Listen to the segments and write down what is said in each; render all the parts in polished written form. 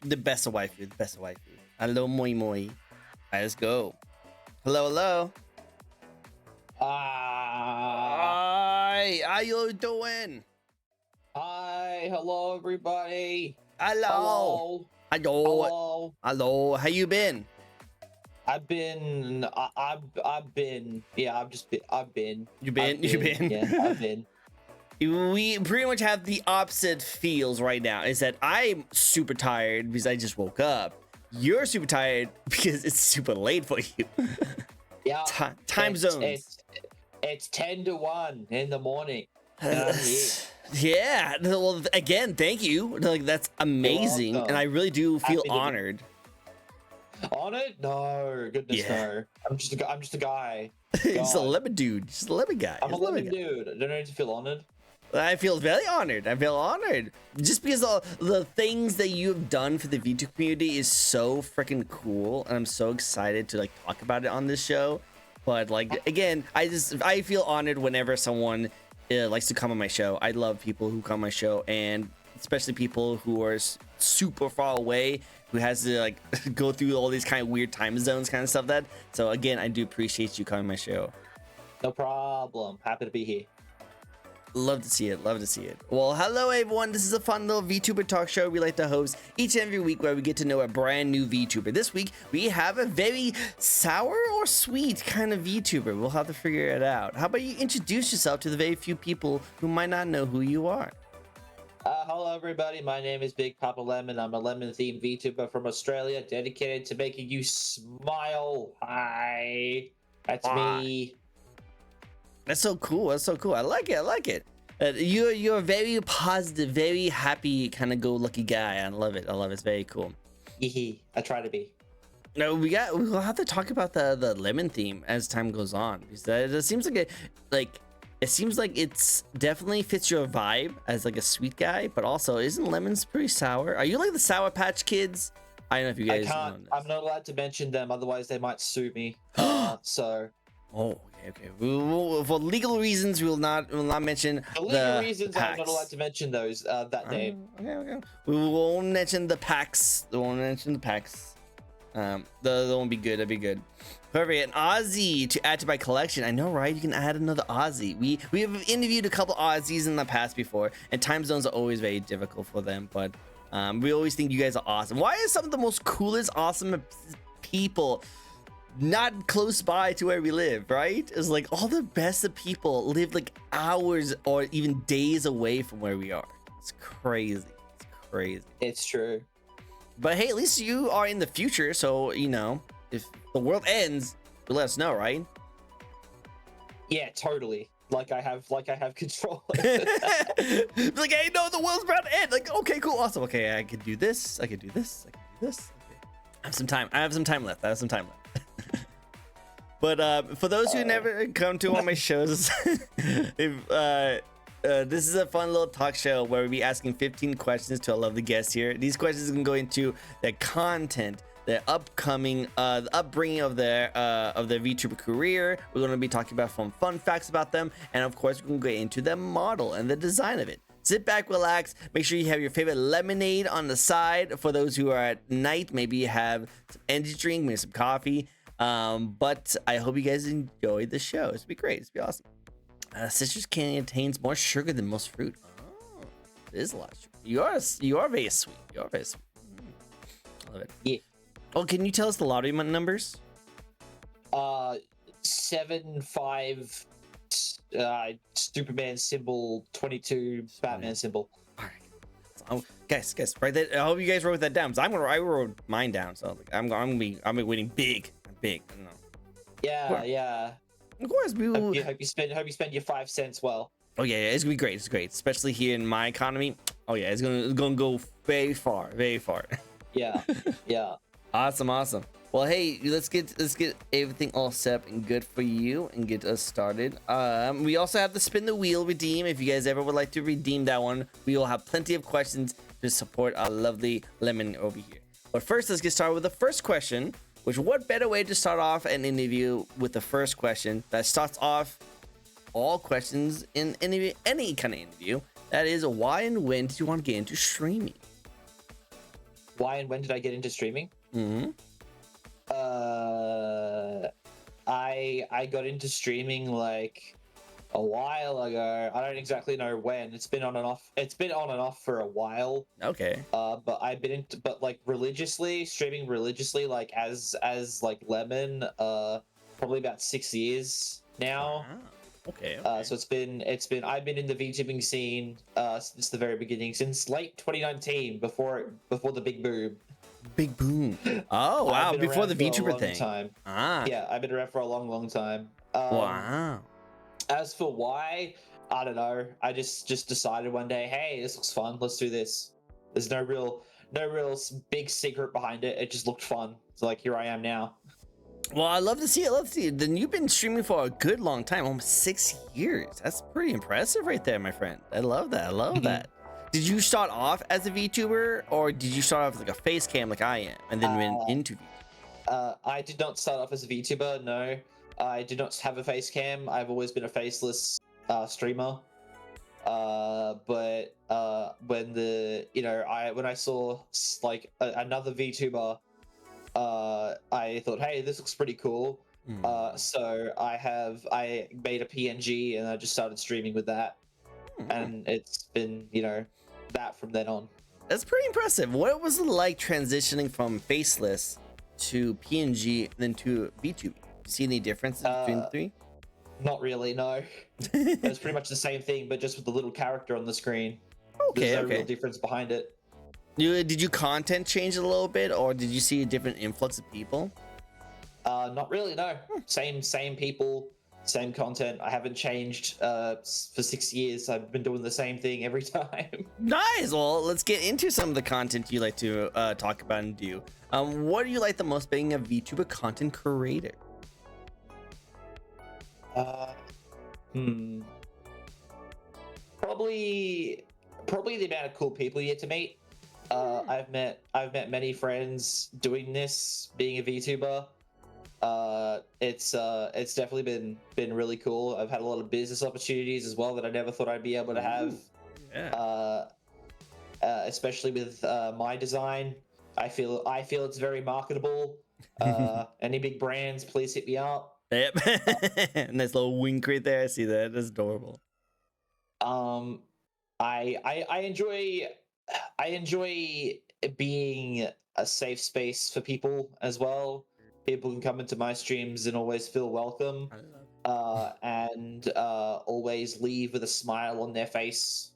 The best of waifu. The best of waifu. Hello, moi moi. Alright, let's go. Hello, hello. Hi, how you doing? Hi, hello everybody. Hello. Hello. Hello. How you been? I've been. Yeah, I've been. You been? Yeah, I've been. We pretty much have the opposite feels right now. Is that I'm super tired because I just woke up. You're super tired because it's super late for you. Yeah. Time zones. It's 10 to 1 in the morning. And I'm here. Yeah. Well, again, thank you. Like, that's amazing, and I really do feel honored. Honored? No, goodness no. I'm just a guy. Just a lemon dude. Just a lemon guy. I'm a lemon dude. I don't need to feel honored. I feel very honored. I feel honored just because the things that you have done for the Vtuber community is so freaking cool, and I'm so excited to like talk about it on this show. But like again, I feel honored whenever someone likes to come on my show. I love people who come on my show, and especially people who are super far away, who has to like go through all these kind of weird time zones, kind of stuff. So again, I do appreciate you coming on my show. No problem. Happy to be here. Love to see it. Love to see it. Well, hello everyone. This is a fun little VTuber talk show we like to host each and every week, where we get to know a brand new VTuber. This week we have a very sour or sweet kind of VTuber. We'll have to figure it out. How about you introduce yourself to the very few people who might not know who you are? Hello everybody, my name is Big Papa Lemon. I'm a lemon-themed VTuber from Australia, dedicated to making you smile. Hi, that's me. That's so cool. That's so cool. I like it. I like it. You're a very positive, very happy, kind of go-lucky guy. I love it. I love it. It's very cool. I try to be. No, we'll have to talk about the lemon theme as time goes on, because it seems like it seems like it's definitely fits your vibe as like a sweet guy, but also isn't lemons pretty sour? Are you like the Sour Patch Kids? I don't know if you guys. I'm not allowed to mention them, otherwise they might sue me. So. Oh, okay. For legal reasons, we will not mention the legal reasons. Packs. I'm not allowed to mention those that name. Okay. We won't mention the packs. We won't mention the packs. That won't be good. That'd be good. Perfect. An Aussie to add to my collection. I know, right? You can add another Aussie. We have interviewed a couple Aussies in the past before, and time zones are always very difficult for them. But we always think you guys are awesome. Why is some of the most coolest, awesome people not close by to where we live, right? It's like all the best of people live like hours or even days away from where we are. It's crazy. It's crazy. It's true. But hey, at least you are in the future, so you know if the world ends, you let us know, right? Yeah, totally. Like I have control. Like, hey, no, the world's about to end. Like, okay, cool, awesome. Okay, I could do this. I could do this. I could do this. Okay. I have some time. I have some time left. But for those who never come to one of my shows, this is a fun little talk show where we'll be asking 15 questions to a lovely guest here. These questions can go into their content, their upbringing of their VTuber career. We're going to be talking about fun facts about them, and of course, we're going to go into the model and the design of it. Sit back, relax. Make sure you have your favorite lemonade on the side. For those who are at night, maybe you have some energy drink, maybe some coffee. But I hope you guys enjoyed the show. It's gonna be great. It's gonna be awesome. Citrus candy contains more sugar than most fruit. Oh, it is a lot of sugar. You are very sweet. You are very sweet. Love it. Yeah. Oh, can you tell us the lottery numbers? 7, 5, Superman symbol, 22, Batman symbol. All right. Oh, guys, right there. I hope you guys wrote that down. I wrote mine down, so like, I'm gonna be winning big. I don't know. Yeah. Of course, we will. Hope you spend your 5 cents well. Oh yeah, it's gonna be great. It's great, especially here in my economy. Oh yeah, it's gonna go very far. Yeah. Awesome. Well, hey, let's get everything all set up and good for you and get us started. We also have the spin the wheel redeem. If you guys ever would like to redeem that one, we will have plenty of questions to support our lovely lemon over here. But first, let's get started with the first question. Which, what better way to start off an interview with the first question that starts off all questions in any kind of interview? That is, why and when did you want to get into streaming? why and when did I get into streaming? Mm-hmm. I got into streaming like a while ago. I don't exactly know when. It's been on and off. It's been on and off for a while. Okay. But I've been into, but like religiously, streaming religiously, like as like Lemon, probably about 6 years now. Wow. Okay. So it's been I've been in the VTubing scene since the very beginning, since late 2019, before the big boom. Big boom. Oh wow! Before the VTuber thing. Time. Ah. Yeah, I've been around for a long time. Wow. As for why, I don't know. I just decided one day, hey, this looks fun. Let's do this. There's no real big secret behind it. It just looked fun. So like here I am now. Well, I love to see it. Let's see. Then you've been streaming for a good long time, almost 6 years. That's pretty impressive, right there, my friend. I love that. I love that. Did you start off as a VTuber, or did you start off with like a face cam like I am, and then went into VTuber? I did not start off as a VTuber. No, I did not have a face cam. I've always been a faceless streamer. But when when I saw like another VTuber, I thought, hey, this looks pretty cool. So I made a PNG and I just started streaming with that, and it's been that from then on. That's pretty impressive. What was it like transitioning from faceless to PNG and then to VTuber? See any differences between the three? Not really, no. It's pretty much the same thing, but just with the little character on the screen. Okay, There's no real difference behind it. Did you content change a little bit, or did you see a different influx of people? Not really, no. Same people, same content. I haven't changed for 6 years. I've been doing the same thing every time. Nice. Well, let's get into some of the content you like to talk about and do. What do you like the most being a VTuber content creator? Probably the amount of cool people you get to meet. I've met many friends doing this, being a VTuber. It's definitely been really cool. I've had a lot of business opportunities as well that I never thought I'd be able to have. Yeah. Especially with my design, I feel it's very marketable. Any big brands, please hit me up. Yep. Nice little wink right there. I see that. That's adorable. I enjoy being a safe space for people as well. People can come into my streams and always feel welcome, and always leave with a smile on their face.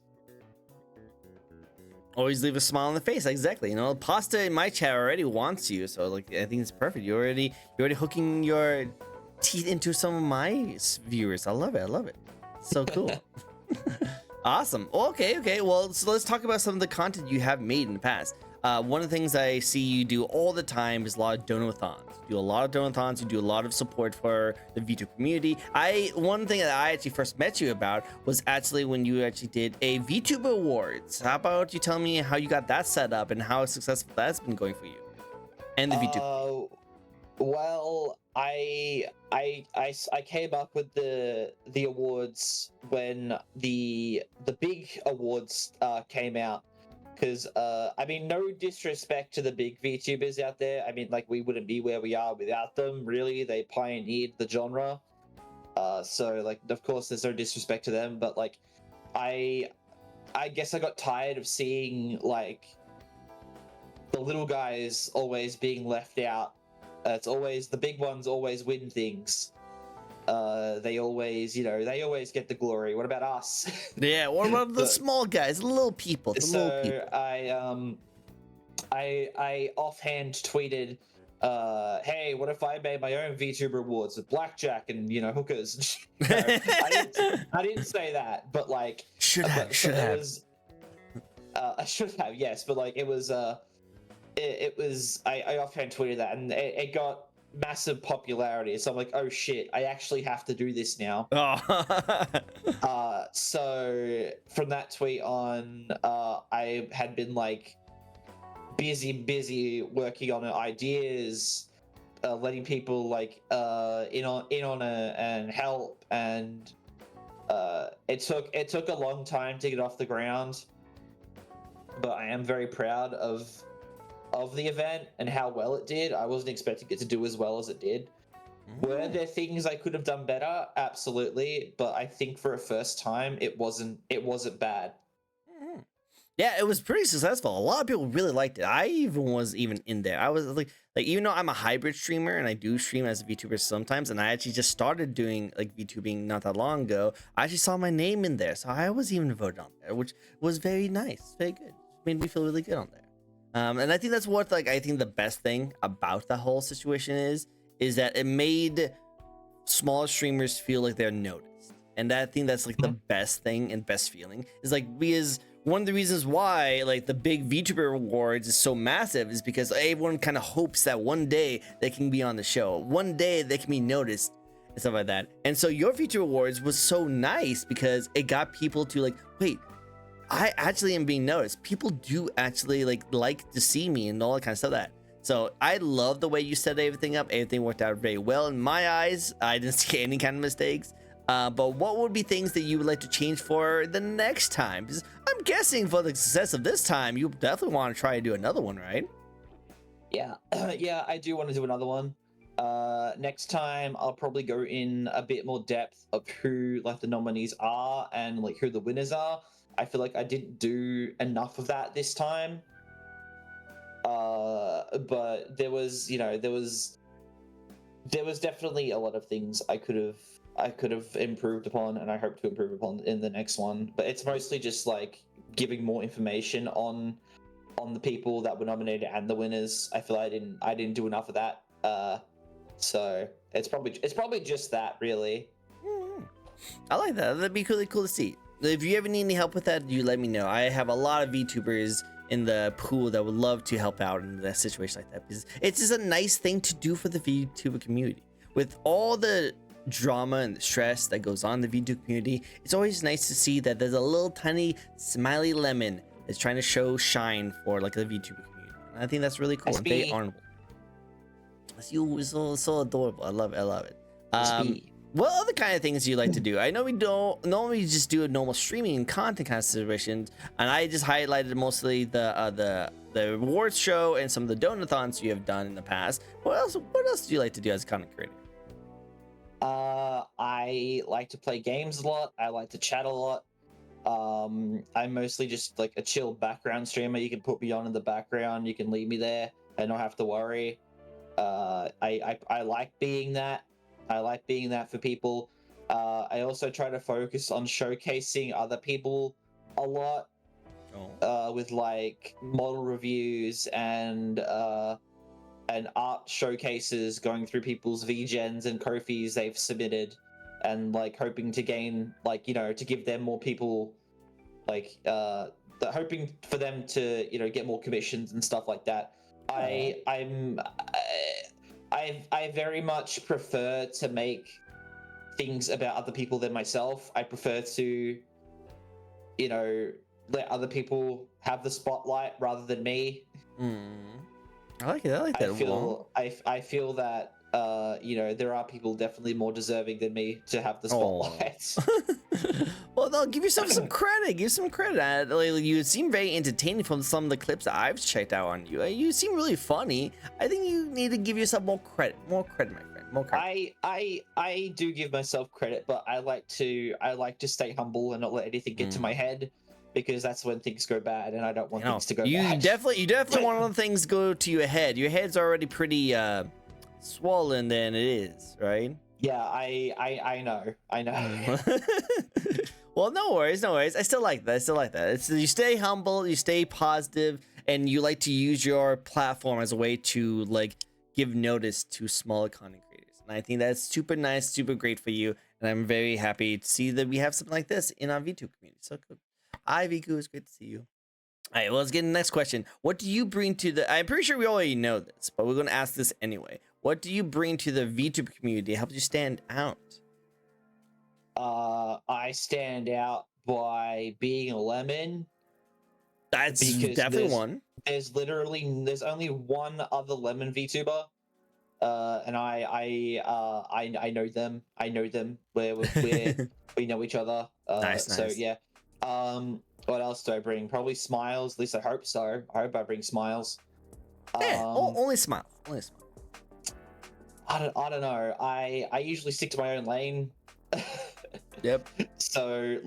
Always leave a smile on the face. Exactly. Pasta in my chat already wants you, so like I think it's perfect. You're already hooking your teeth into some of my viewers. I love it. So cool. Awesome. Okay. Well, so let's talk about some of the content you have made in the past. One of the things I see you do all the time is a lot of donathons. You do a lot of donathons. You do a lot of support for the VTuber community. One thing that I actually first met you about was actually when you actually did a VTuber Awards. How about you tell me how you got that set up and how successful that's been going for you and the VTuber? Well, I came up with the awards when the big awards came out. Because, I mean, no disrespect to the big VTubers out there. I mean, like, we wouldn't be where we are without them, really. They pioneered the genre. So, like, of course, there's no disrespect to them. But, like, I guess I got tired of seeing, like, the little guys always being left out. It's always, the big ones always win things. They always get the glory. What about us? Yeah, what about the small guys, the little people? I offhand tweeted, hey, what if I made my own VTuber awards with blackjack and hookers? I didn't say that, but like should have. I should have, yes, but like it was I offhand tweeted that, and it got massive popularity. So I'm like, oh shit, I actually have to do this now. So from that tweet on, I had been like busy working on ideas, letting people like in on it and help, and it took a long time to get off the ground, but I am very proud of of the event and how well it did. I wasn't expecting it to do as well as it did. Were there things I could have done better? Absolutely, but I think for a first time, it wasn't bad. Yeah, it was pretty successful. A lot of people really liked it. I even was even in there. I was like even though I'm a hybrid streamer and I do stream as a VTuber sometimes, and I actually just started doing like VTubing not that long ago, I actually saw my name in there, so I was even voted on there, which was very nice, very good. Made me feel really good on there. And I think that's what I think the best thing about the whole situation is that it made smaller streamers feel like they're noticed, and I think that's like the best thing and best feeling is like because one of the reasons why like the big VTuber awards is so massive is because everyone kind of hopes that one day they can be on the show, one day they can be noticed and stuff like that. And so your VTuber awards was so nice because it got people to like, wait, I actually am being noticed. People do actually like to see me and all that kind of stuff. So I love the way you set everything up. Everything worked out very well in my eyes. I didn't see any kind of mistakes. But what would be things that you would like to change for the next time? Because I'm guessing for the success of this time, you definitely want to try to do another one, right? Yeah, yeah, I do want to do another one. Next time I'll probably go in a bit more depth of who like the nominees are and like who the winners are. I feel like I didn't do enough of that this time. But there was definitely a lot of things I could have improved upon, and I hope to improve upon in the next one. But it's mostly just like giving more information on the people that were nominated and the winners. I feel I didn't do enough of that. So it's probably just that, really. I like that. That'd be really cool to see. If you ever need any help with that, you let me know. I have a lot of VTubers in the pool that would love to help out in a situation like that, because it's just a nice thing to do for the VTuber community. With all the drama and the stress that goes on in the VTuber community, it's always nice to see that there's a little tiny smiley lemon that's trying to show shine for like the VTuber community. And I think that's really cool and very honorable. It's so adorable. I love it. What other kind of things do you like to do? I know we don't normally just do a normal streaming and content kind of situations, and I just highlighted mostly the awards show and some of the donathons you have done in the past. What else do you like to do as a content creator? I like to play games a lot. I like to chat a lot. I'm mostly just like a chill background streamer. You can put me on in the background. You can leave me there. I don't have to worry. I like being that. I like being that for people. I also try to focus on showcasing other people a lot, with like model reviews and art showcases, going through people's VGens and Ko-fis they've submitted, and like hoping to gain to give them more people, hoping for them to get more commissions and stuff like that. I very much prefer to make things about other people than myself. I prefer to, let other people have the spotlight rather than me. I like it. I like that. I feel that there are people definitely more deserving than me to have the spotlight. Well, no, give yourself some credit. Give some credit. You seem very entertaining from some of the clips that I've checked out on you. You seem really funny. I think you need to give yourself more credit. More credit, my friend. More credit. I do give myself credit, but I like to stay humble and not let anything get to my head, because that's when things go bad, and I don't want things to go bad. You definitely want all things go to your head. Your head's already pretty swollen than it is, right? Yeah, I know. Well, no worries. I still like that. You stay humble, you stay positive, and you like to use your platform as a way to give notice to smaller content creators. And I think that's super nice, super great for you. And I'm very happy to see that we have something like this in our VTuber community. So good. Hi, Viku. It's great to see you. All right, well, let's get to the next question. What do you bring to the... I'm pretty sure we already know this, but we're going to ask this anyway. What do you bring to the VTuber community that helps you stand out? I stand out by being a lemon. That's definitely one. There's only one other lemon VTuber, and I know them. I know them. We know each other. Nice. So yeah. What else do I bring? Probably smiles. At least I hope so. I hope I bring smiles. Yeah, only smile. Only smile. I don't know. I usually stick to my own lane. Yep. So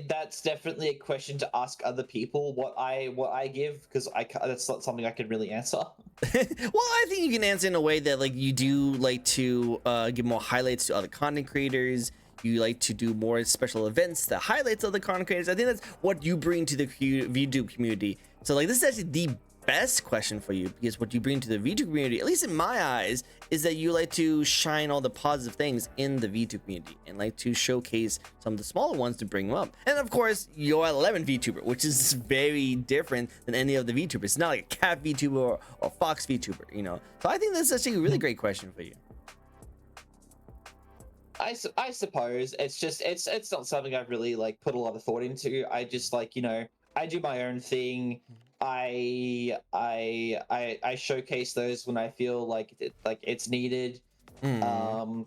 that's definitely a question to ask other people what I give, because that's not something I can really answer. Well, I think you can answer in a way that like you do like to give more highlights to other content creators. You like to do more special events that highlights other content creators. I think that's what you bring to the VTube community. So like this is actually the best question for you, because what you bring to the VTube community, at least in my eyes, is that you like to shine all the positive things in the VTube community and like to showcase some of the smaller ones to bring them up. And of course, you're 11 VTuber, which is very different than any of the VTubers. It's not like a cat VTuber or fox VTuber, you know. So I think that's actually a really great question for you. I suppose it's not something I've really like put a lot of thought into. I just like, I do my own thing. I showcase those when I feel like it's needed. Um,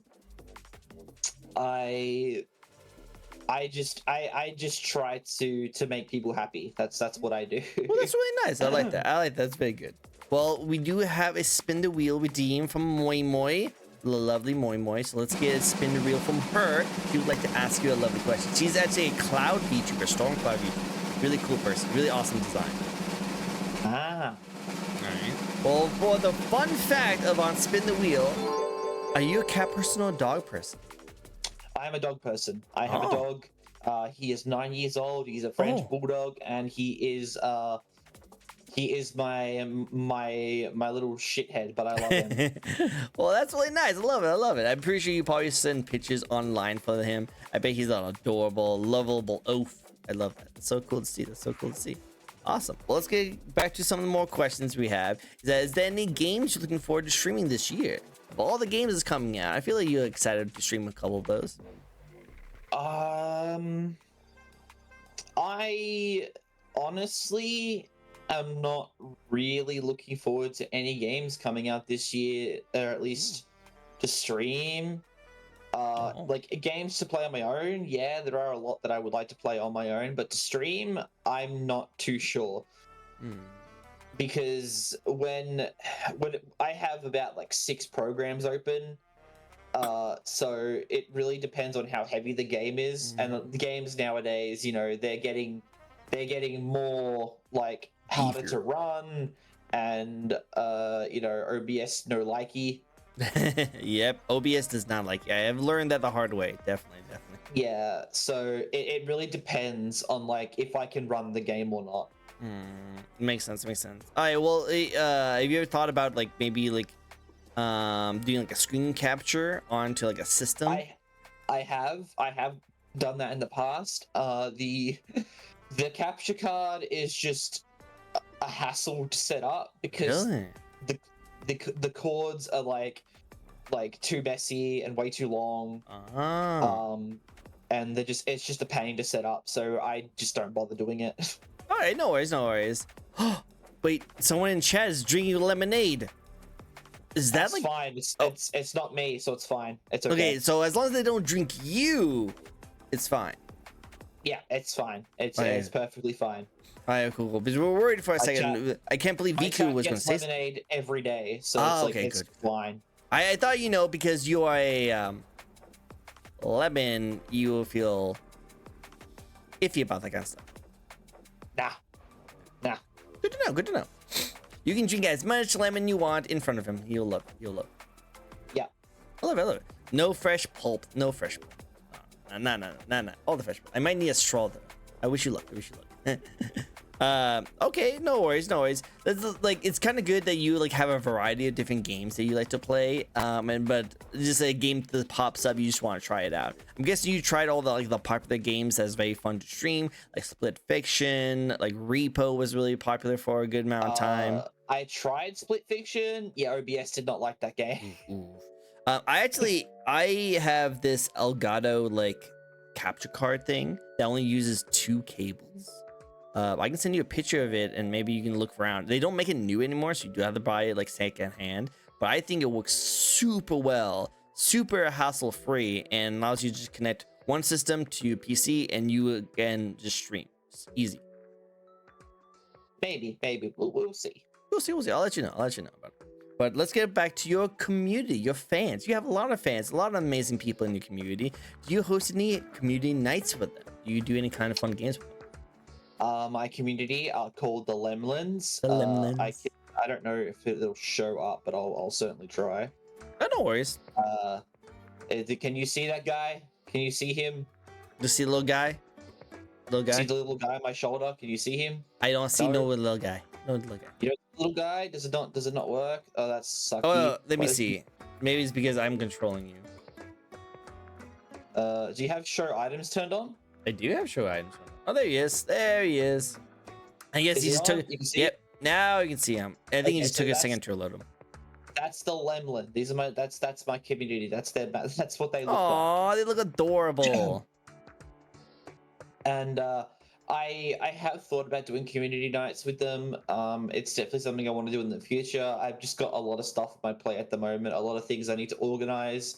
I just try to make people happy. That's what I do. Well, that's really nice. I like that. I like that. That's very good. Well, we do have a spin the wheel redeem from Moi Moi, the lovely Moi Moi. So let's get a spin the wheel from her. She would like to ask you a lovely question. She's actually a cloud VTuber, storm cloud VTuber. Really cool person. Really awesome design. Ah. Alright. Well, for the fun fact of on Spin the Wheel, are you a cat person or a dog person? I am a dog person. I have a dog. He is 9 years old. He's a French bulldog, and he is my little shithead, but I love him. Well, that's really nice. I love it. I love it. I'm pretty sure you probably send pictures online for him. I bet he's an adorable, lovable oaf. I love that. It's so cool to see. That's so cool to see. Awesome. Well, let's get back to some of the more questions we have. Is there any games you're looking forward to streaming this year? Of all the games that's coming out, I feel like you're excited to stream a couple of those. I honestly am not really looking forward to any games coming out this year, or at least to stream. Like games to play on my own, yeah, there are a lot that I would like to play on my own, but to stream, I'm not too sure. Because when I have about like 6 programs open, so it really depends on how heavy the game is. And the games nowadays, they're getting more like harder to run, and OBS no likey. Yep, OBS does not like it. I've learned that the hard way. Definitely. Yeah, so it really depends on like if I can run the game or not. Makes sense. All right, well, have you ever thought about like maybe like doing like a screen capture onto like a system? I have done that in the past. The capture card is just a hassle to set up, because Really? the chords are like too messy and way too long. And it's just a pain to set up, so I just don't bother doing it. All right, no worries. Wait, someone in chat is drinking lemonade. Is that That's like fine? It's not me, so it's fine. It's okay. Okay, so as long as they don't drink you, it's fine. Yeah, it's fine. It's perfectly fine. All right, cool. Because we're worried for a second. I can't believe Viku was going to say lemonade every day, so it's fine. I thought, because you are a lemon, you will feel iffy about that kind of stuff. Nah. Good to know. You can drink as much lemon you want in front of him. You'll love it. Yeah. I love it. No fresh pulp. No. All the fresh pulp. I might need a straw though. I wish you luck. Okay, no worries. That's like, it's kind of good that you like have a variety of different games that you like to play. But just a game that pops up, you just want to try it out. I'm guessing you tried all the popular games that's very fun to stream, like Split Fiction, like Repo was really popular for a good amount of time. I tried Split Fiction. Yeah, OBS did not like that game. I have this Elgato like capture card thing that only uses 2 cables. I can send you a picture of it, and maybe you can look around. They don't make it new anymore, so you do have to buy it like second hand. But I think it works super well, super hassle free, and allows you to just connect one system to your PC, and you can just stream. It's easy. Maybe we'll see. We'll see. We'll see. I'll let you know. I'll let you know about it. But let's get back to your community, your fans. You have a lot of fans, a lot of amazing people in your community. Do you host any community nights with them? Do you do any kind of fun games with them? My community are called the Lemlins. The Lemlins. I don't know if it'll show up, but I'll certainly try. Oh, no worries. Can you see that guy? Can you see him? Just see the little guy? Little guy? See the little guy on my shoulder? Can you see him? I don't see no little guy. No little guy. You know the little guy? Does it not work? Oh, that's sucky. Oh, let me see. Maybe it's because I'm controlling you. Do you have show items turned on? I do have show items. Oh, there he is. There he is. I guess he just took. Yep. Now you can see him. I think he just took a second to load him. That's the Lemlin. These are that's my community. That's what they look like. Oh, they look adorable. And I have thought about doing community nights with them. It's definitely something I want to do in the future. I've just got a lot of stuff on my plate at the moment. A lot of things I need to organize.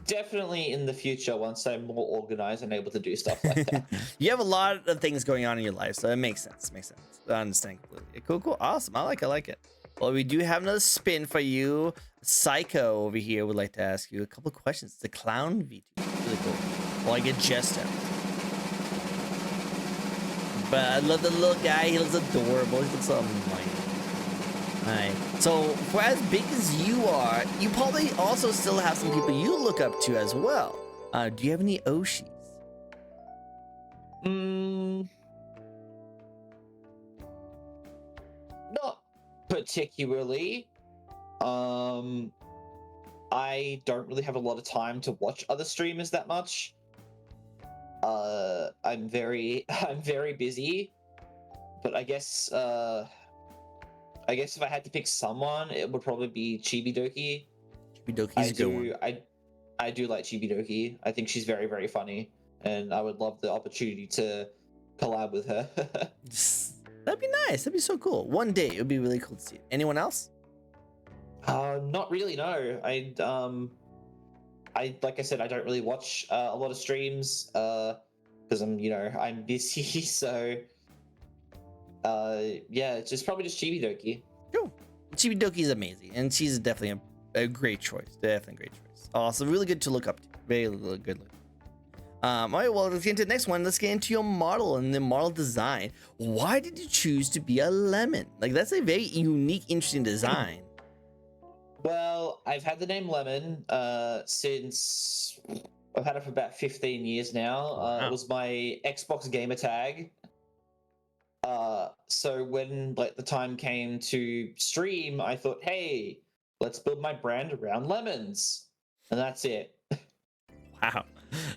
Definitely in the future, once I'm more organized and able to do stuff like that. You have a lot of things going on in your life, so it makes sense. Makes sense. I understand completely. Cool. Awesome. I like it. Well, we do have another spin for you. Psycho over here would like to ask you a couple of questions. The clown Vtuber. Really cool. Well, I get Jest out. But I love the little guy. He looks adorable. He looks almighty. Alright. So, for as big as you are, you probably also still have some people you look up to as well. Do you have any Oshis? Not particularly. I don't really have a lot of time to watch other streamers that much. I'm very busy. But I guess if I had to pick someone, it would probably be Chibidoki. Chibidoki's a good one. I do like Chibidoki. I think she's very, very funny, and I would love the opportunity to collab with her. That'd be nice. That'd be so cool. One day, it would be really cool to see. Anyone else? Not really. No. I like I said, I don't really watch a lot of streams because I'm busy. So yeah, it's just probably just Chibidoki. Cool. Chibidoki is amazing, and she's definitely a great choice. Definitely a great choice. Awesome. Really good to look up to. Very good look. All right, well, let's get into the next one. Let's get into your model and the model design. Why did you choose to be a lemon? Like, that's a very unique, interesting design. Well, I've had the name Lemon since I've had it for about 15 years now. Wow. It was my Xbox gamer tag. So when the time came to stream, I thought, hey, let's build my brand around lemons, and that's it. Wow.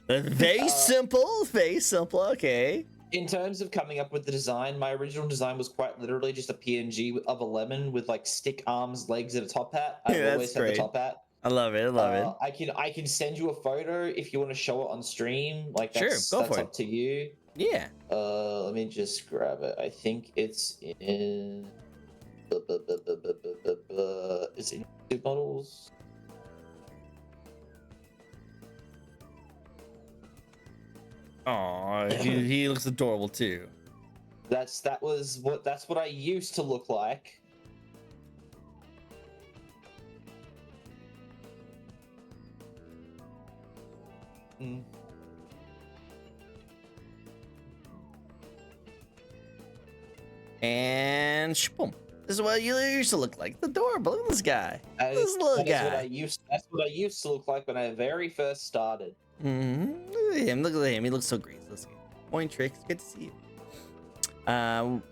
Very simple. Very simple. Okay. In terms of coming up with the design, my original design was quite literally just a PNG of a lemon with stick arms, legs, and a top hat. I've always had the top hat. I love it. I can send you a photo if you want to show it on stream. That's up to you. Yeah. Let me just grab it. I think it's in. It's in YouTube models. Oh, he looks adorable too. That's what I used to look like. And boom. This is what you used to look like. It's adorable. Look at this guy. This little guy. That's what I used to look like when I very first started. Look at him. Look at him. He looks so great. Morning, Tricks. Good to see you.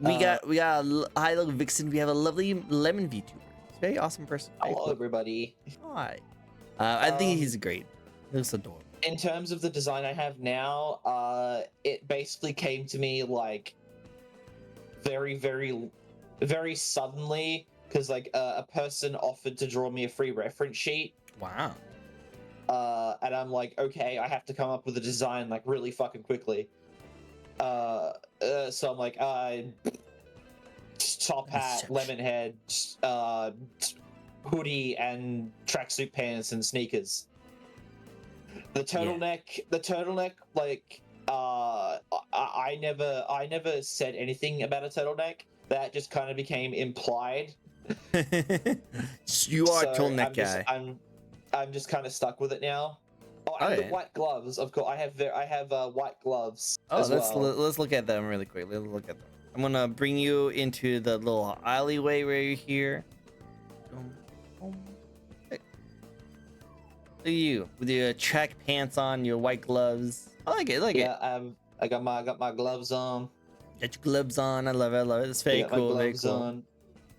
We got a high little vixen. We have a lovely lemon VTuber. He's a very awesome person. Very Hello, cool. everybody. Hi. I think he's great. He looks adorable. In terms of the design I have now, it basically came to me very, very, very suddenly because a person offered to draw me a free reference sheet. Wow. And I'm like, okay, I have to come up with a design really fucking quickly. So I'm like, top hat, lemon head, hoodie, and tracksuit pants and sneakers. The turtleneck, I I never said anything about a turtleneck. That just kind of became implied. You are a So turtleneck guy. I'm just kind of stuck with it now. Oh, and the Alright. white gloves. Of course, I have white gloves Oh, as let's well. let's look at them really quick. Let's look at them. I'm gonna bring you into the little alleyway where you're here. Hey. Look at you with your track pants on, your white gloves. I like it. I like it. Yeah, I got my gloves on. Got your gloves on. I love it. I love it. It's very I got cool. my Very gloves cool. on.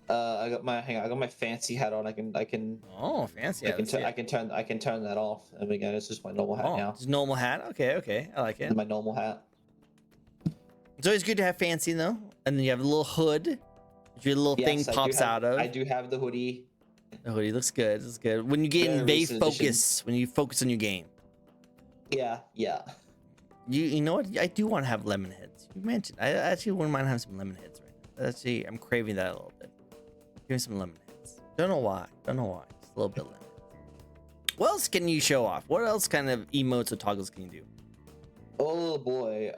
I got my fancy hat on. I can Oh, fancy. I can turn that off. And again, it's just my normal hat now. Just normal hat. Okay, okay. I like it. My normal hat. It's always good to have fancy though. And then you have a little hood, which your little thing pops out of. I do have the hoodie. The hoodie looks good. Looks good. When you get in Very very recent focus, when you focus on your game. Yeah. You know what? I do want to have lemon heads. You mentioned. I actually wouldn't mind having some lemon heads right now. Actually, I'm craving that a little bit. Give me some lemon heads. Don't know why. Just a little bit of lemon. What else can you show off? What else kind of emotes or toggles can you do? Oh boy.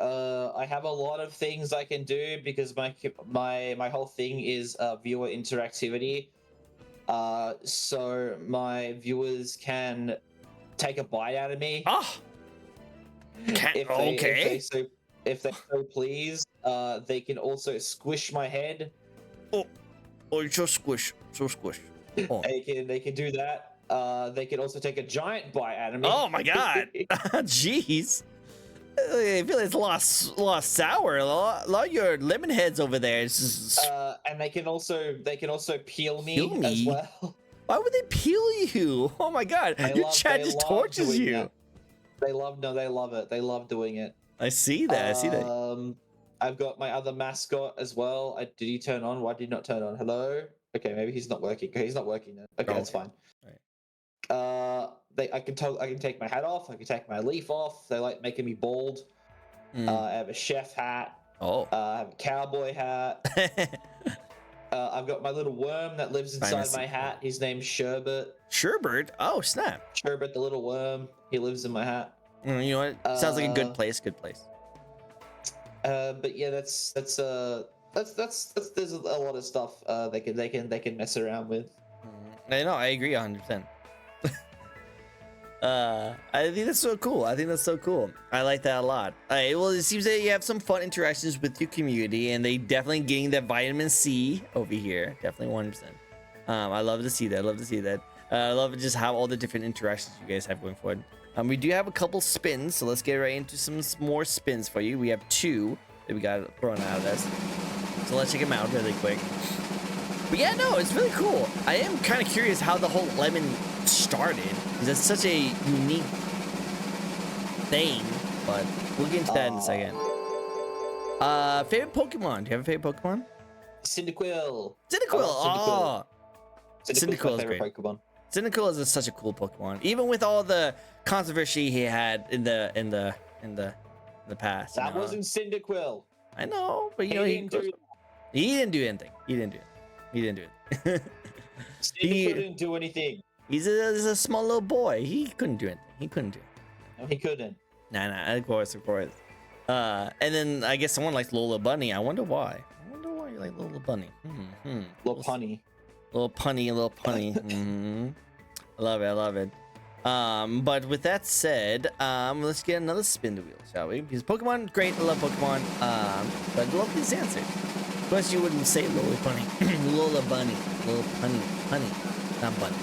I have a lot of things I can do because my whole thing is viewer interactivity. So my viewers can take a bite out of me. Oh. If they so please, they can also squish my head. Oh, you're so squish. Oh. They can do that. They can also take a giant bite out of me. Oh my god. Jeez. I feel like it's a lot sour. A lot of your lemon heads over there. It's just... And they can also peel me, Peel as me? well. Why would they peel you? Oh my god. Your chat just tortures you. That. They love it. They love doing it. I see that. I've got my other mascot as well. Did he turn on? Why did he not turn on? Hello? Okay, maybe he's not working. Okay, he's not working then. Okay, that's fine. Right. I can take my hat off. I can take my leaf off. They like making me bald. I have a chef hat. Oh. I have a cowboy hat. I've got my little worm that lives inside my hat. His name's Sherbet. Sherbert? Oh, snap. Sherbet, the little worm. He lives in my hat. You know what? Sounds like a good place. Good place. But yeah, that's there's a lot of stuff they can mess around with. I know. I agree 100%. I think that's so cool. I like that a lot. Well, it seems that you have some fun interactions with your community, and they definitely getting that vitamin C over here. Definitely 100%. I love to see that. I love to just have all the different interactions you guys have going forward. We do have a couple spins, so let's get right into some more spins for you. We have 2 that we got thrown out of this, so let's check them out really quick. But yeah, no, it's really cool. I am kind of curious how the whole lemon started, because it's such a unique thing, but we'll get into that in a second. Favorite Pokemon? Do you have a favorite Pokemon? Cyndaquil. Oh, Cyndaquil is great. Pokemon. Cyndaquil is such a cool Pokemon, even with all the controversy he had in the past. That wasn't Cyndaquil. I know, but you know he didn't do anything. He didn't do it. Cyndaquil didn't do anything. He's a small little boy. He couldn't do anything. No, he couldn't. Nah. Of course. And then I guess someone likes Lola Bunny. I wonder why. You like Lola Bunny. Little punny. Little punny. I love it. But with that said, let's get another spin the wheel, shall we? Because Pokemon, great. I love Pokemon. But I love these answers. Of course, you wouldn't say Lola Bunny. Lola Bunny. Little honey. Not bunny.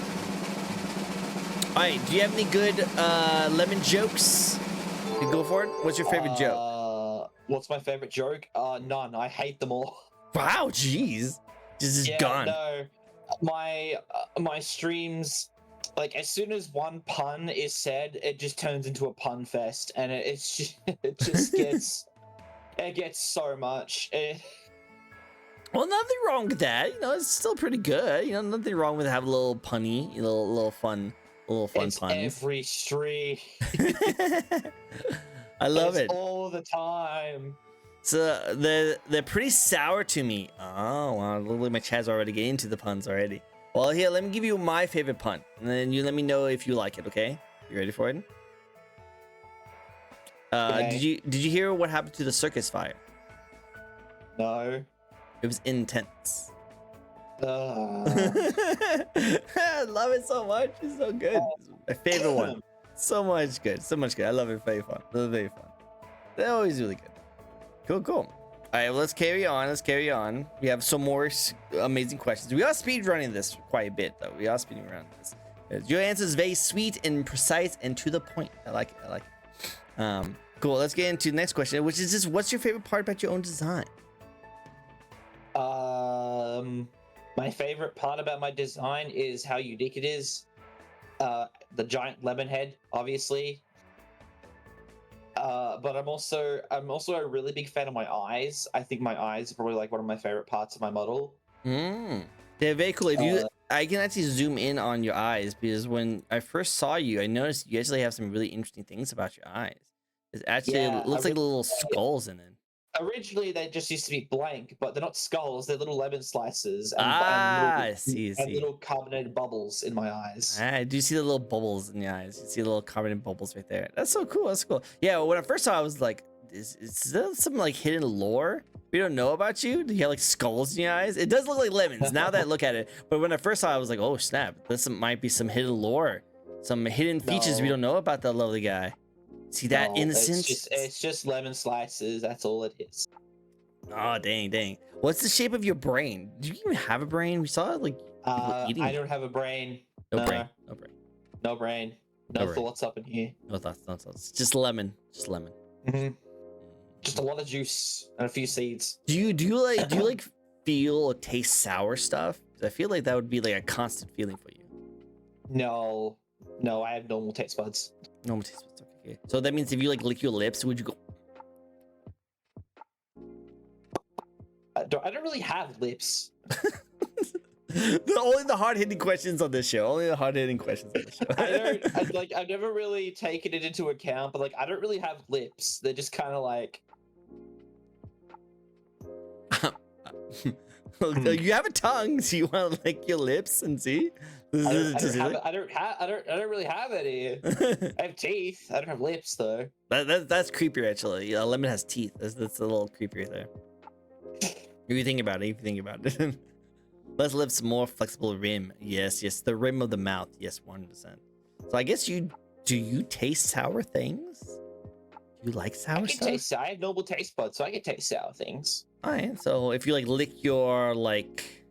All right. Do you have any good lemon jokes? You go for it. What's your favorite joke? What's my favorite joke? None. I hate them all. Wow. Jeez. Just gone. No. My streams, like as soon as one pun is said, it just turns into a pun fest, and it just gets it gets so much. Well, nothing wrong with that. You know, it's still pretty good. You know, nothing wrong with having a little punny, little fun It's puns. every stream. I love it all the time. So they're pretty sour to me. Oh wow, literally my chat's already getting into the puns already. Well, here, let me give you my favorite pun, and then you let me know if you like it. Okay? You ready for it? Okay. Did you hear what happened to the circus fire? No. It was intense. Uh, I love it so much. It's so good. It's my favorite one. So much good. So much good. I love it. Very fun. Very fun. They're always really good. Cool, cool. All right, well, let's carry on. Let's carry on. We have some more amazing questions. We are speed running this quite a bit, though. We are speeding around this. Your answer is very sweet and precise and to the point. I like it. I like it. Cool. Let's get into the next question, which is just, what's your favorite part about your own design? My favorite part about my design is how unique it is. The giant lemon head, obviously. But I'm also a really big fan of my eyes. I think my eyes are probably like one of my favorite parts of my model. They're very cool. If you, I can actually zoom in on your eyes, because when I first saw you, I noticed you actually have some really interesting things about your eyes. It actually looks like little skulls in it. Originally, they just used to be blank, but they're not skulls. They're little lemon slices and, I see. little carbonated bubbles in my eyes. I do see the little bubbles in your eyes. You see the little carbonated bubbles right there. That's so cool. That's cool. Yeah, when I first saw it, I was like, is there some like hidden lore we don't know about you? Do you have like skulls in your eyes? It does look like lemons now that I look at it. But when I first saw it, I was like, oh snap, this might be some hidden lore, some hidden features we don't know about that lovely guy. See that innocence? It's just lemon slices. That's all it is. Oh dang! What's the shape of your brain? Do you even have a brain? We saw like people eating. I don't have a brain. No brain. No thoughts up in here. No thoughts. Just lemon. Mm-hmm. Just a lot of juice and a few seeds. Do you like feel or taste sour stuff? I feel like that would be like a constant feeling for you. No, I have normal taste buds. Normal taste buds. Okay. So that means if you like lick your lips, would you go? I don't really have lips. Only the hard-hitting questions on this show. Only the hard-hitting questions on this show. I've never really taken it into account, but like I don't really have lips. They're just kind of like. You have a tongue, so you want to lick your lips and see? I don't really have any. I have teeth. I don't have lips though. That's creepier actually. Lemon has teeth. That's a little creepier there. If you think about it. Less lips, more flexible rim. Yes, the rim of the mouth. Yes, 100%. So I guess do you taste sour things? Do you like sour stuff? I have normal taste buds, so I can taste sour things. Alright, so if you like lick your like,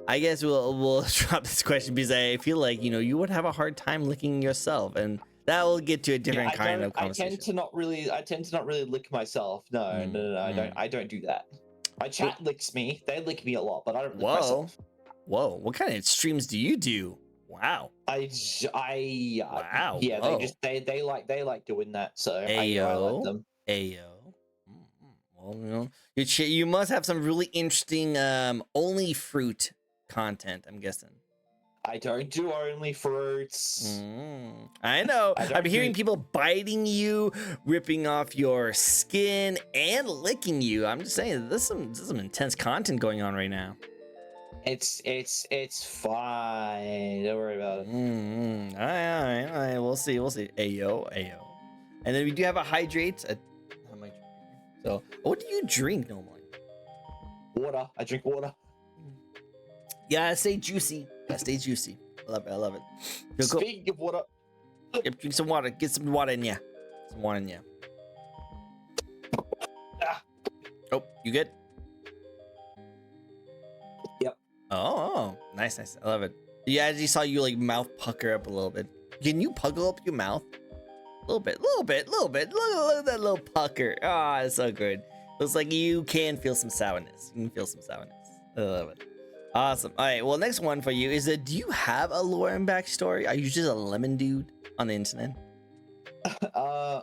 I guess we'll drop this question because I feel like you would have a hard time licking yourself, and that will get to a different kind of conversation. I tend to not really lick myself. No, I don't do that. My chat licks me. They lick me a lot, but I don't lick myself. Whoa! What kind of streams do you do? Wow. Wow. Yeah, whoa. they like doing that, so I like them. Ayo. Well, you must have some really interesting only fruit content, I'm guessing. I don't do only fruits. I know. I'm hearing people biting you, ripping off your skin, and licking you. I'm just saying, there's some intense content going on right now. It's fine. Don't worry about it. All right. We'll see. Ayo. And then we do have a hydrate. So, what do you drink normally? Water. I drink water. Yeah, stay juicy. I love it. Speaking of water. Yep, drink some water. Get some water in ya. Oh, you good? Yep. Oh, nice. I love it. Yeah, I just saw you like mouth pucker up a little bit. Can you puggle up your mouth? A little bit. Look at that little pucker. Ah, it's so good. Looks like you can feel some sourness. I love it. Awesome. All right. Well, next one for you is do you have a lore and backstory? Are you just a lemon dude on the internet?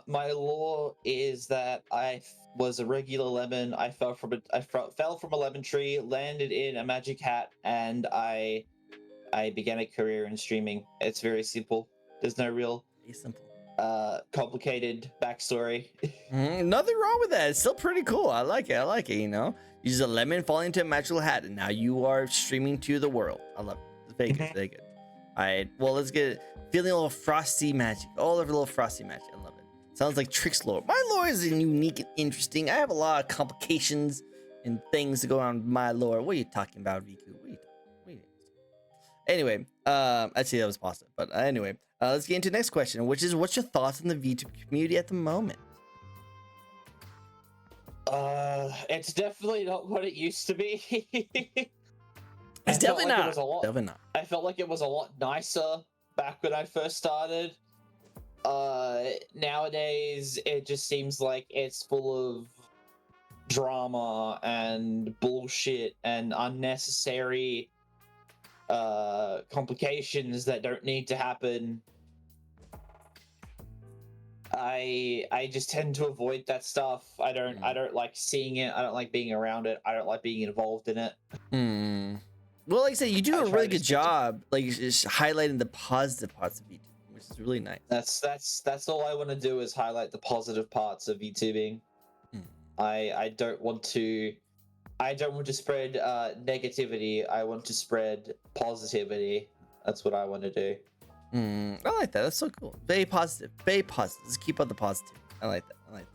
My lore is that I was a regular lemon. I fell from a lemon tree, landed in a magic hat, and I began a career in streaming. It's very simple. There's no real complicated backstory. Nothing wrong with that. It's still pretty cool. I like it. You use a lemon falling into a magical hat, and now you are streaming to the world. I love it. It's very good. All right. Well, let's get it. Feeling a little frosty magic. All over a little frosty magic. I Sounds like Trick's lore. My lore is unique and interesting. I have a lot of complications and things to go on my lore. What are you talking about, Viku? What are you talking? Anyway, I'd say that was positive, but anyway, let's get into the next question, which is, what's your thoughts on the VTuber community at the moment? It's definitely not what it used to be. It's definitely like not. It was a lot, Definitely not. I felt like it was a lot nicer back when I first started. Nowadays it just seems like it's full of drama and bullshit and unnecessary complications that don't need to happen. I just tend to avoid that stuff. I don't like seeing it. I don't like being around it. I don't like being involved in it. Well, like I said, you do a really good job, like just highlighting the positive parts of VTubing, which is really nice. That's all I want to do is highlight the positive parts of VTubing. I don't want to spread negativity. I want to spread positivity. That's what I want to do. I like that. That's so cool. Very positive. Very positive. Let's keep up the positive. I like that.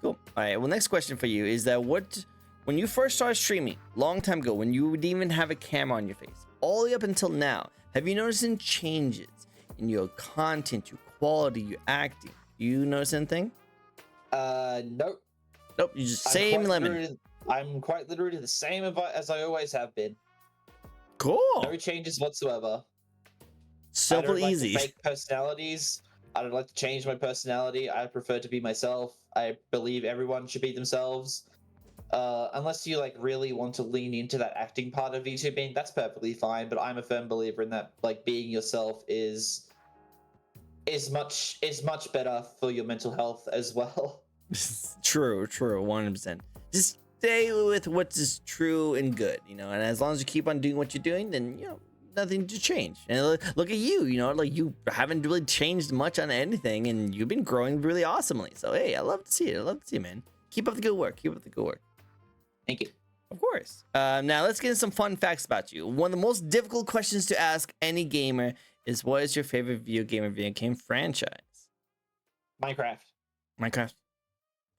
Cool. All right. Well, next question for you is that when you first started streaming, long time ago, when you didn't even have a camera on your face, all the way up until now, have you noticed any changes in your content, your quality, your acting? You notice anything? Nope. Nope. You just same lemon. I'm quite literally the same as I always have been. Cool. No changes whatsoever. Simple, easy. Fake personalities. I don't like to change my personality. I prefer to be myself. I believe everyone should be themselves. Unless you like really want to lean into that acting part of VTubing, that's perfectly fine. But I'm a firm believer in that, like, being yourself is much better for your mental health as well. True, 100%. Just stay with what's true and good, and as long as you keep on doing what you're doing, then nothing to change. And look at you, like you haven't really changed much on anything, and you've been growing really awesomely. So hey, I love to see it. Man. Keep up the good work. Thank you. Of course. Now let's get into some fun facts about you. One of the most difficult questions to ask any gamer is, what is your favorite video game franchise? Minecraft.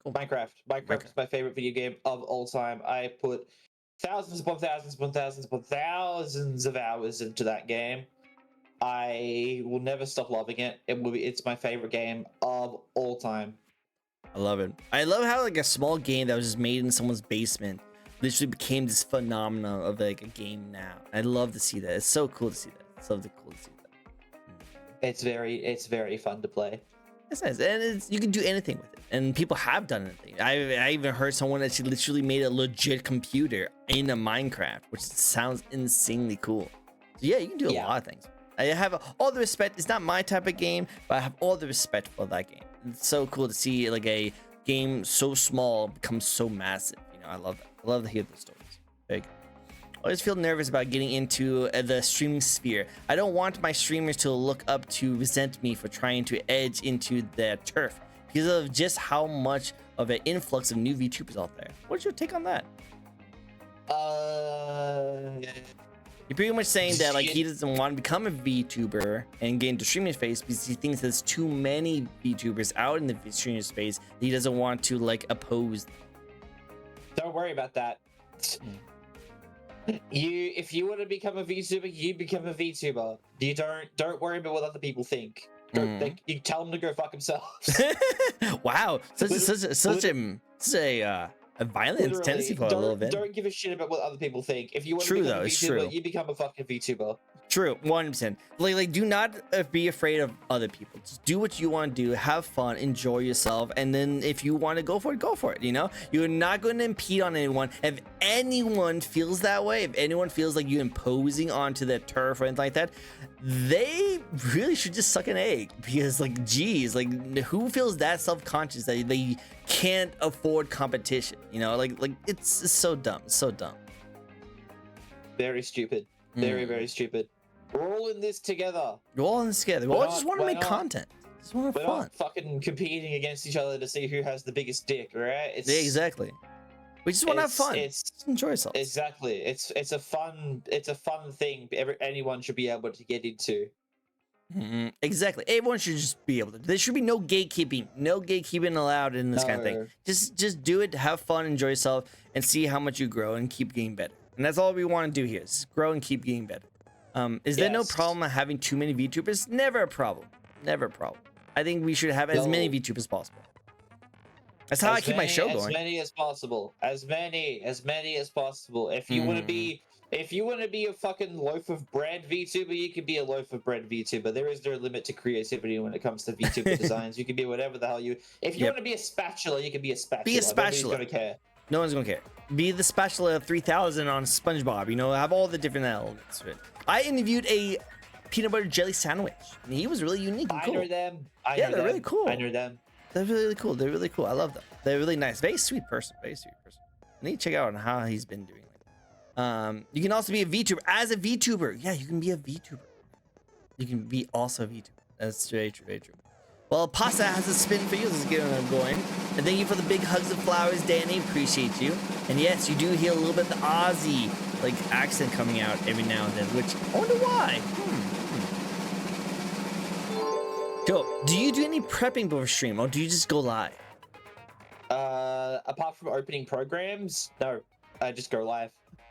Cool. Minecraft is my favorite video game of all time. I put thousands upon thousands upon thousands upon thousands of hours into that game. I will never stop loving it. It's my favorite game of all time. I love it. I love how like a small game that was just made in someone's basement literally became this phenomenon of like a game now. I love to see that. It's so cool to see that. It's very fun to play. It's nice, and you can do anything with it, and people have done anything. I even heard someone that literally made a legit computer in a Minecraft, which sounds insanely cool. So yeah, you can do a lot of things. I have all the respect. It's not my type of game, but I have all the respect for that game. It's so cool to see like a game so small become so massive. I love that. I love to hear those stories. Very good. I always feel nervous about getting into the streaming sphere. I don't want my streamers to look up to resent me for trying to edge into their turf because of just how much of an influx of new VTubers out there. What's your take on that? You're pretty much saying that like he doesn't want to become a VTuber and get into streaming space because he thinks there's too many VTubers out in the streaming space that he doesn't want to like oppose them. Don't worry about that. If you want to become a VTuber, you become a VTuber. You don't worry about what other people think. You tell them to go fuck themselves. Wow, such a violent tendency for a little bit. Don't give a shit about what other people think. If you want to become a VTuber, you become a fucking VTuber. True, 100%. Like, do not be afraid of other people. Just do what you want to do. Have fun. Enjoy yourself. And then if you want to go for it, go for it. You're not going to impede on anyone. If anyone feels that way, if anyone feels like you're imposing onto their turf or anything like that, they really should just suck an egg. Because, like, geez, like, who feels that self-conscious that they can't afford competition? Like it's so dumb. It's so dumb. Very stupid. Very, very stupid. We're all in this together. We all just want to make content. Just want to have fun. We're not fucking competing against each other to see who has the biggest dick, right? Yeah, exactly. We just want to have fun. Just enjoy ourselves. Exactly. It's a fun thing. Anyone should be able to get into. Exactly. Everyone should just be able to. There should be no gatekeeping. No gatekeeping allowed in this kind of thing. No. Just do it, have fun, enjoy yourself, and see how much you grow and keep getting better. And that's all we want to do here is grow and keep getting better. Is there no Yes. problem having too many VTubers? Never a problem. Never a problem. I think we should have as many VTubers as possible. That's how I keep my show As going. many as possible. As many as possible. If you want to be, a fucking loaf of bread VTuber, you can be a loaf of bread VTuber. There is no limit to creativity when it comes to VTuber designs. You can be whatever the hell you. If you want to be a spatula, you can be a spatula. Be a spatula. Nobody's gonna care. No one's gonna care. Be the spatula 3000 on SpongeBob. You know, have all the different elements of it. I interviewed a peanut butter jelly sandwich, and he was really unique and cool. I know them. They're really cool. I know them. They're really cool. They're really cool. I love them. They're really nice. Very sweet person. Very sweet person. I need to check out on how he's been doing. You can also be a VTuber. As a VTuber, yeah, you can be a VTuber. You can be also a VTuber. That's very true. Very true. Well, Pasta has a spin for you. Let's get on going. And thank you for the big hugs of flowers, Danny. Appreciate you. And yes, you do hear a little bit of the Aussie accent coming out every now and then, which I wonder why. Cool. Do you do any prepping before stream, or do you just go live? Apart from opening programs, no, I just go live.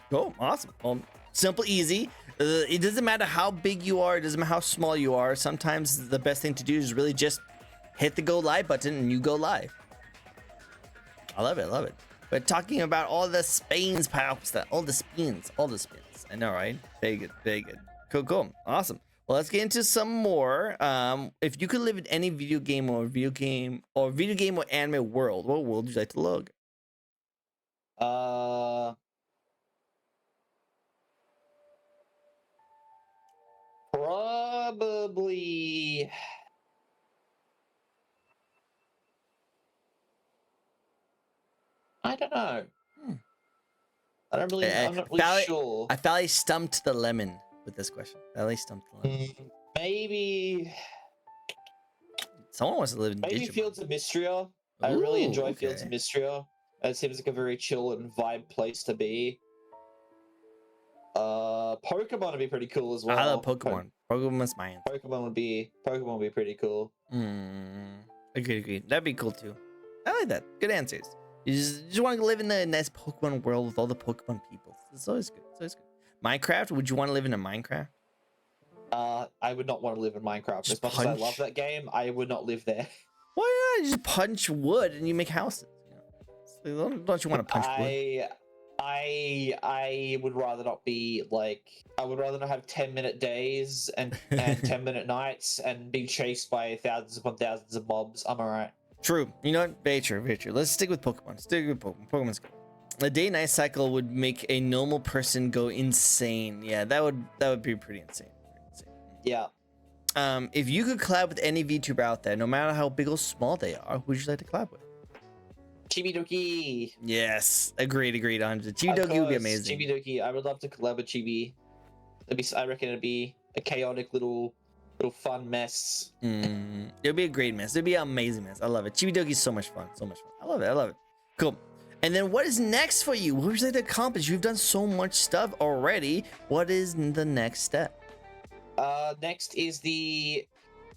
Cool. Awesome. Well, simple, easy. It doesn't matter how big you are. It doesn't matter how small you are. Sometimes the best thing to do is really just hit the go live button and you go live. I love it. I love it. But talking about all the spins, pops, all the spins. I know, right? Very good. Very good. Cool. Cool. Awesome. Well, let's get into some more. If you could live in any video game or anime world, what world would you like to look? Probably. I don't know. I'm not really sure. I felt I stumped the lemon with this question. Maybe. Someone wants to live in Maybe Digimon. Fields of Mystria. I really enjoy okay. Fields of Mystria. It seems like a very chill and vibe place to be. Pokemon would be pretty cool as well. I love Pokemon. Pokemon's my answer. Pokemon would be pretty cool. Agreed. That'd be cool too. I like that. Good answers. You just want to live in the nice Pokemon world with all the Pokemon people. It's always good. Minecraft? Would you want to live in a Minecraft? I would not want to live in Minecraft. Just as much as I love that game, I would not live there. Why not? You just punch wood and you make houses. You know? Don't you want to punch wood? I would rather not be I would rather not have 10-minute days and 10-minute nights and be chased by thousands upon thousands of mobs. I'm alright. True. You know what? Very true. Let's stick with Pokemon. Pokemon's good. A day-night cycle would make a normal person go insane. Yeah, that would be pretty insane. Yeah. If you could collab with any VTuber out there, no matter how big or small they are, who would you like to collab with? Chibi-Doki. Yes, agreed. Chibi-Doki would be amazing. Chibi-Doki. I would love to collab with Chibi. I reckon it'd be a chaotic little fun mess. It'd be a great mess. It'd be an amazing mess. I love it. Chibi-Doki's so much fun. I love it. Cool. And then what is next for you? What would you like to accomplish? You've done so much stuff already. What is the next step? Next is the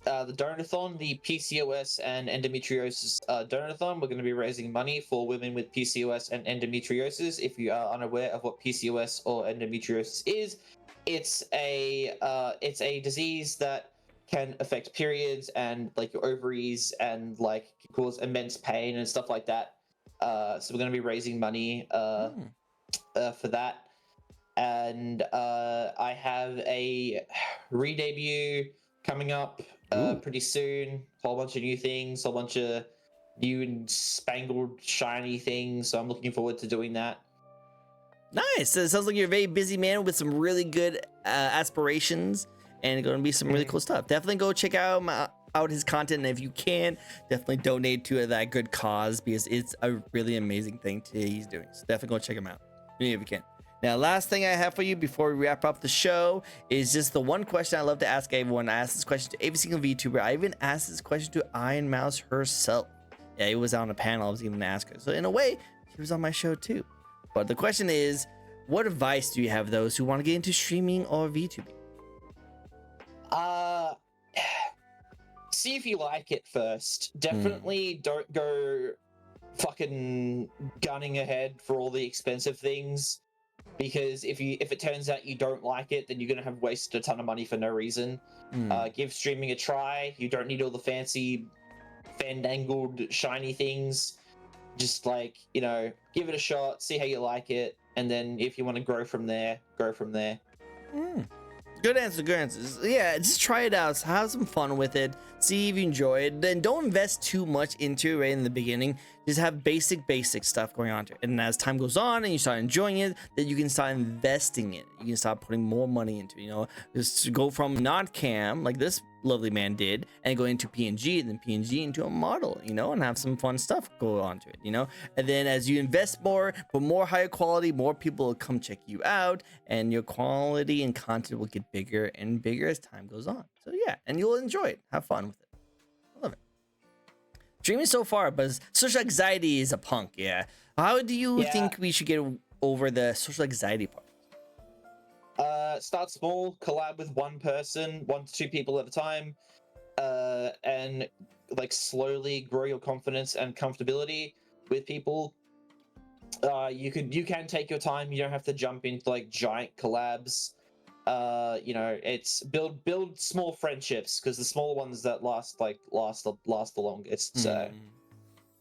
donathon, the PCOS and endometriosis donathon. We're going to be raising money for women with PCOS and endometriosis. If you are unaware of what PCOS or endometriosis is, it's a disease that can affect periods and your ovaries and can cause immense pain and stuff like that. So we're going to be raising money for that. And I have a re-debut coming up pretty soon. Whole bunch of new things, whole bunch of new and spangled shiny things. So I'm looking forward to doing that. Nice. So it sounds like you're a very busy man with some really good aspirations and going to be some really cool stuff. Definitely go check out his content, and if you can, definitely donate to that good cause because it's a really amazing thing he's doing. So definitely go check him out if you can. Now, last thing I have for you before we wrap up the show is just the one question I love to ask everyone. I ask this question to every single VTuber. I even asked this question to Iron Mouse herself. Yeah, it was on a panel. I was even ask her. So in a way, she was on my show too. But the question is, what advice do you have those who want to get into streaming or VTubing? see if you like it first. Definitely don't go fucking gunning ahead for all the expensive things, because if it turns out you don't like it, then you're gonna have wasted a ton of money for no reason. Give streaming a try. You don't need all the fancy fandangled shiny things. Just like, give it a shot, see how you like it, and then if you want to grow from there, grow from there. Good answer, good answers. Yeah, just try it out, have some fun with it, see if you enjoy it. Then don't invest too much into it right in the beginning. Just have basic stuff going on to it. And as time goes on and you start enjoying it, then you can start investing in it. You can start putting more money into it, just to go from not cam, like this lovely man did, and go into PNG, and then PNG into a model, and have some fun stuff go on to it, And then as you invest more, for more higher quality, more people will come check you out, and your quality and content will get bigger and bigger as time goes on. So yeah, and you'll enjoy it. Have fun with it. I love it. Dreaming so far, but social anxiety is a punk, yeah. How do you think we should get over the social anxiety part? Start small, collab with one person, 1 to 2 people at a time, and like slowly grow your confidence and comfortability with people. You can take your time. You don't have to jump into like giant collabs. It's build small friendships, because the small ones that last the longest. So.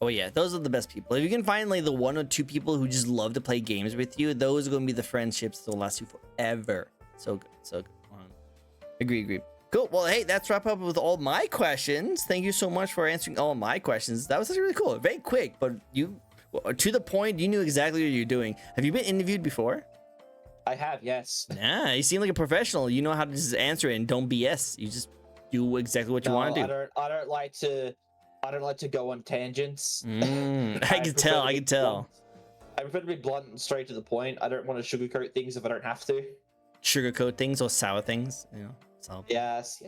Oh yeah, those are the best people. If you can find like the 1 or 2 people who just love to play games with you, those are going to be the friendships that will last you forever. So good, so good. Agree. Cool. Well, hey, that's wrap up with all my questions. Thank you so much for answering all my questions. That was actually really cool. Very quick, but to the point. You knew exactly what you're doing. Have you been interviewed before? I have, yes. Yeah, you seem like a professional. You know how to just answer it and don't BS. You just do exactly what you want to do. I don't like to go on tangents. I can tell. I prefer to be blunt and straight to the point. I don't want to sugarcoat things if I don't have to. Sugarcoat things or sour things, So. Yes.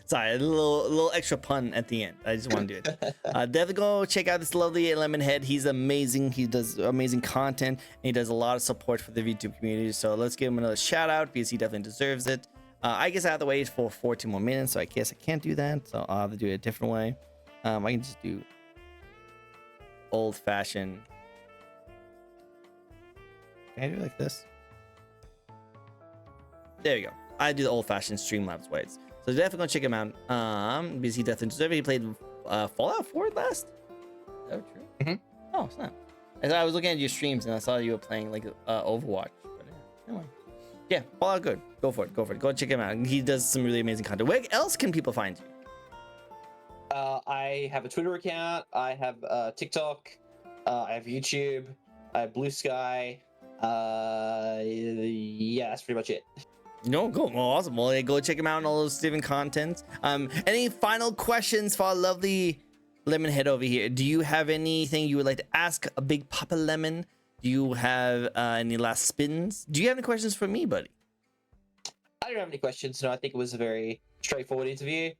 Sorry, a little extra pun at the end. I just want to do it. Definitely go check out this lovely Lemonhead. He's amazing. He does amazing content, and he does a lot of support for the VTube community. So let's give him another shout out, because he definitely deserves it. I guess I have to wait for 14 more minutes, so I guess I can't do that. So I'll have to do it a different way. I can just do old-fashioned. Can I do it like this? There you go. I do the old-fashioned Streamlabs ways. So definitely go check him out. Because he definitely deserves it. He played Fallout 4 last. Is that true? Oh, snap. I was looking at your streams and I saw you were playing like Overwatch. But anyway. Yeah, Fallout good. Go for it. Go check him out. He does some really amazing content. Where else can people find you? I have a Twitter account. I have TikTok. I have YouTube. I have Blue Sky. Yeah, that's pretty much it. No, cool. Well, awesome. Well, go check him out on all those different contents. Any final questions for our lovely Lemonhead over here? Do you have anything you would like to ask a Big Papa Lemon? Do you have any last spins? Do you have any questions for me, buddy? I don't have any questions. No, I think it was a very straightforward interview.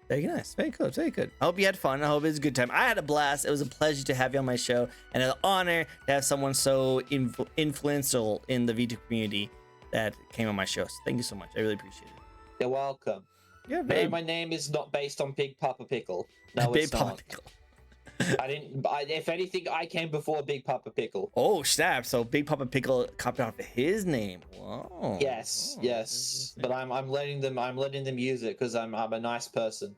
Very nice. Very good. Very good. I hope you had fun. I hope it was a good time. I had a blast. It was a pleasure to have you on my show, and an honor to have someone so influential in the VTube community that came on my show. So thank you so much. I really appreciate it. You're welcome. Yeah, no, my name is not based on Big Papa Pickle. No, Big it's Papa not. Pickle. If anything, I came before Big Papa Pickle. Oh, snap. So Big Papa Pickle copied off of his name. Whoa. Yes. But I'm letting them use it because I'm a nice person.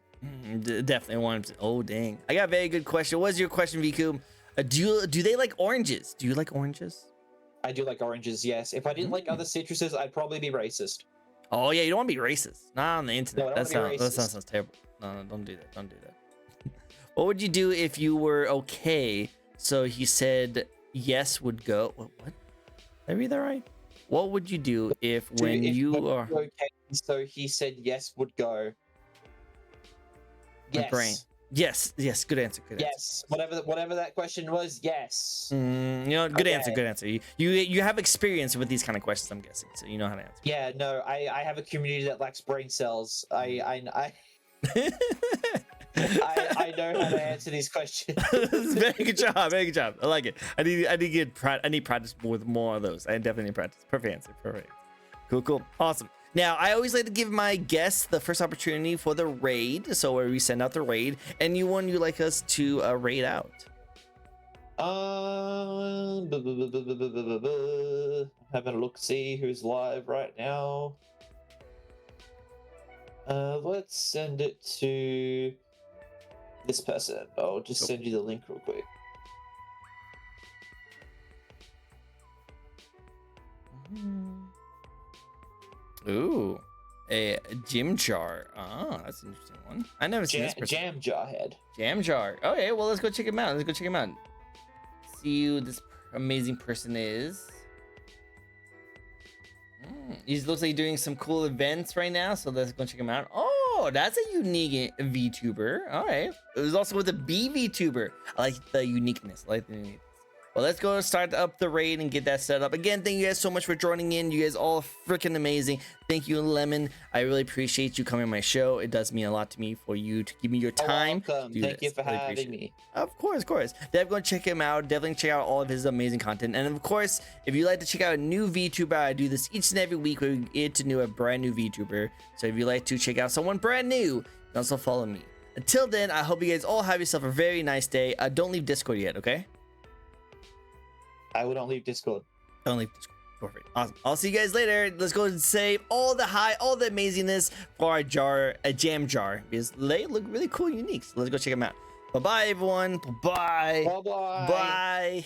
Definitely want to. Oh, dang. I got a very good question. What's your question, Viku? Do they like oranges? Do you like oranges? I do like oranges, yes. If I didn't like other citruses, I'd probably be racist. Oh, yeah, you don't want to be racist. Not on the internet. No, that sounds terrible. No, don't do that. Don't do that. What would you do if you were okay? So he said yes would go. What? Did I read that right? What would you do if you are okay? So he said yes would go. Yes. My brain. Yes. Good answer. Yes. Whatever that question was. Yes. Good answer. Good answer. You have experience with these kind of questions, I'm guessing, so you know how to answer. Yeah. No. I have a community that lacks brain cells. I know how to answer these questions. Very good job. Very good job. I like it. I need practice with more of those. I definitely need practice. Perfect answer. Cool. Awesome. Now, I always like to give my guests the first opportunity for the raid. So where we send out the raid. Anyone you like us to raid out? Having a look, see who's live right now. Let's send it to this person. I'll just send you the link real quick. Ooh, a gym jar. Ah, that's an interesting one. I never seen this person. Jam Jarhead. Jam jar. Okay, well, let's go check him out. Let's go check him out. See who this amazing person is. He looks like he's doing some cool events right now, so let's go check him out. Oh, that's a unique VTuber. All right. It was also with a B VTuber. I like the uniqueness. I like the uniqueness. Well, let's go start up the raid and get that set up. Again, thank you guys so much for joining in. You guys all freaking amazing. Thank you, Lemon. I really appreciate you coming on my show. It does mean a lot to me for you to give me your time. Welcome. Thank you for having me. Of course, of course. Definitely go check him out. Definitely check out all of his amazing content. And of course, if you'd like to check out a new VTuber, I do this each and every week where we get to know a brand new VTuber. So if you'd like to check out someone brand new, you can also follow me. Until then, I hope you guys all have yourself a very nice day. Don't leave Discord yet, okay? I will not leave Discord. Don't leave Discord. Perfect. Awesome. I'll see you guys later. Let's go and save all the amazingness for our jar, a jam jar, because they look really cool and unique. So let's go check them out. Bye-bye, everyone. Bye-bye. Bye-bye. Bye.